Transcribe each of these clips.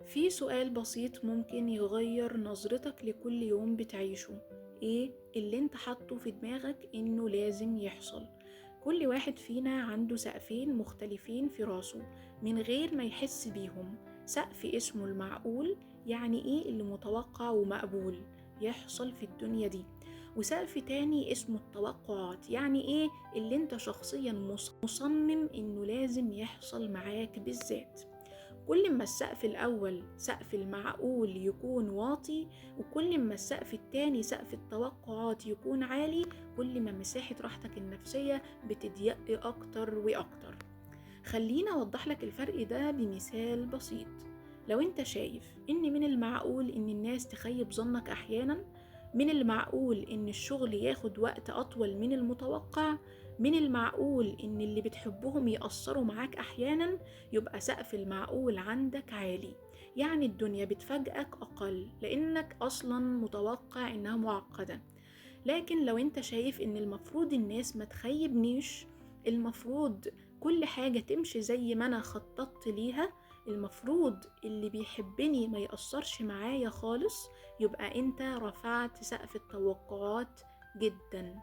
في سؤال بسيط ممكن يغير نظرتك لكل يوم بتعيشه. ايه اللي انت حاطه في دماغك انه لازم يحصل؟ كل واحد فينا عنده سقفين مختلفين في راسه من غير ما يحس بيهم. سقف اسمه المعقول، يعني ايه اللي متوقع ومقبول يحصل في الدنيا دي. وسقف تاني اسمه التوقعات، يعني ايه اللي انت شخصيا مصمم انه لازم يحصل معاك بالذات. كل ما السقف الأول سقف المعقول يكون واطي، وكل ما السقف التاني سقف التوقعات يكون عالي، كل ما مساحة راحتك النفسية بتضيق أكتر وأكتر. خلينا أوضح لك الفرق ده بمثال بسيط. لو انت شايف ان من المعقول ان الناس تخيب ظنك احيانا، من المعقول ان الشغل ياخد وقت اطول من المتوقع، من المعقول ان اللي بتحبهم يأثروا معاك احيانا، يبقى سقف المعقول عندك عالي. يعني الدنيا بتفاجئك اقل لانك اصلا متوقع انها معقدة. لكن لو انت شايف ان المفروض الناس ما تخيبنيش، المفروض كل حاجة تمشي زي ما انا خططت ليها، المفروض اللي بيحبني ما يأثرش معايا خالص، يبقى انت رفعت سقف التوقعات جدا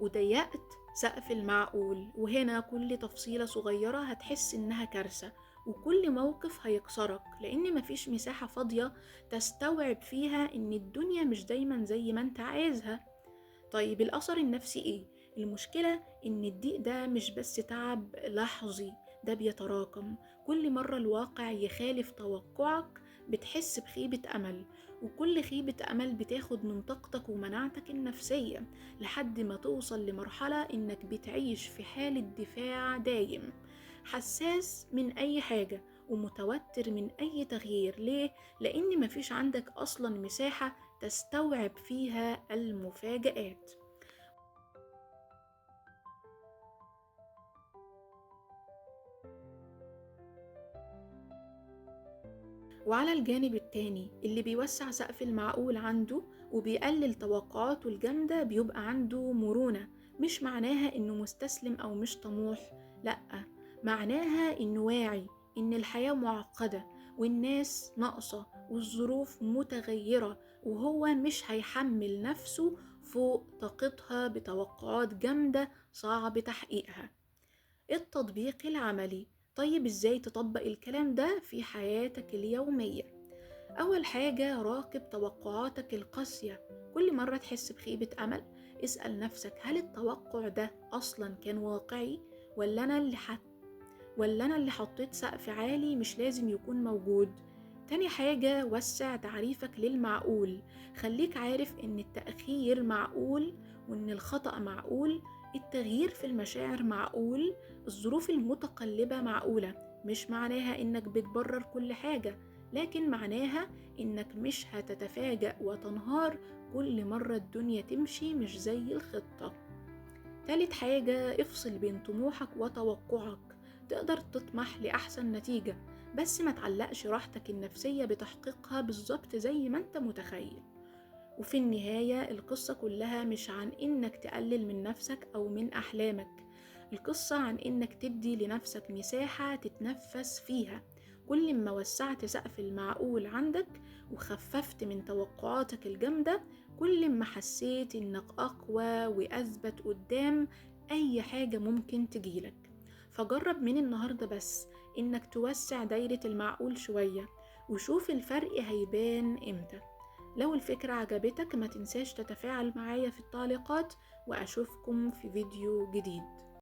وضيقت سقف المعقول. وهنا كل تفصيلة صغيرة هتحس انها كارثة، وكل موقف هيكسرك لان مفيش مساحة فاضية تستوعب فيها ان الدنيا مش دايما زي ما انت عايزها. طيب الأثر النفسي ايه؟ المشكلة ان الضيق ده مش بس تعب لحظي، ده بيتراكم. كل مرة الواقع يخالف توقعك بتحس بخيبة أمل، وكل خيبة أمل بتاخد من طاقتك ومناعتك النفسية، لحد ما توصل لمرحلة إنك بتعيش في حالة دفاع دايم، حساس من أي حاجة ومتوتر من أي تغيير. ليه؟ لأن مفيش عندك أصلا مساحة تستوعب فيها المفاجآت. وعلى الجانب التاني اللي بيوسع سقف المعقول عنده وبيقلل توقعاته الجامدة، بيبقى عنده مرونة. مش معناها انه مستسلم او مش طموح، لأ، معناها انه واعي ان الحياة معقدة والناس ناقصة والظروف متغيرة، وهو مش هيحمل نفسه فوق طاقتها بتوقعات جامدة صعب تحقيقها. التطبيق العملي. طيب ازاي تطبق الكلام ده في حياتك اليومية؟ أول حاجة، راقب توقعاتك القاسية. كل مرة تحس بخيبة أمل اسأل نفسك، هل التوقع ده أصلا كان واقعي، ولا أنا اللي حطيت سقف عالي مش لازم يكون موجود؟ تاني حاجة، وسع تعريفك للمعقول. خليك عارف إن التأخير معقول، وإن الخطأ معقول، التغيير في المشاعر معقول، الظروف المتقلبة معقولة. مش معناها إنك بتبرر كل حاجة، لكن معناها إنك مش هتتفاجأ وتنهار كل مرة الدنيا تمشي مش زي الخطة. تالت حاجة، افصل بين طموحك وتوقعك. تقدر تطمح لأحسن نتيجة، بس ما تعلقش راحتك النفسية بتحقيقها بالظبط زي ما انت متخيل. وفي النهاية القصة كلها مش عن إنك تقلل من نفسك أو من أحلامك، القصة عن إنك تدي لنفسك مساحة تتنفس فيها. كل ما وسعت سقف المعقول عندك وخففت من توقعاتك الجامدة، كل ما حسيت إنك أقوى وأثبت قدام أي حاجة ممكن تجيلك. فجرب من النهاردة بس إنك توسع دايرة المعقول شوية، وشوف الفرق هيبان إمتى. لو الفكرة عجبتك ما تنساش تتفاعل معايا في التعليقات، وأشوفكم في فيديو جديد.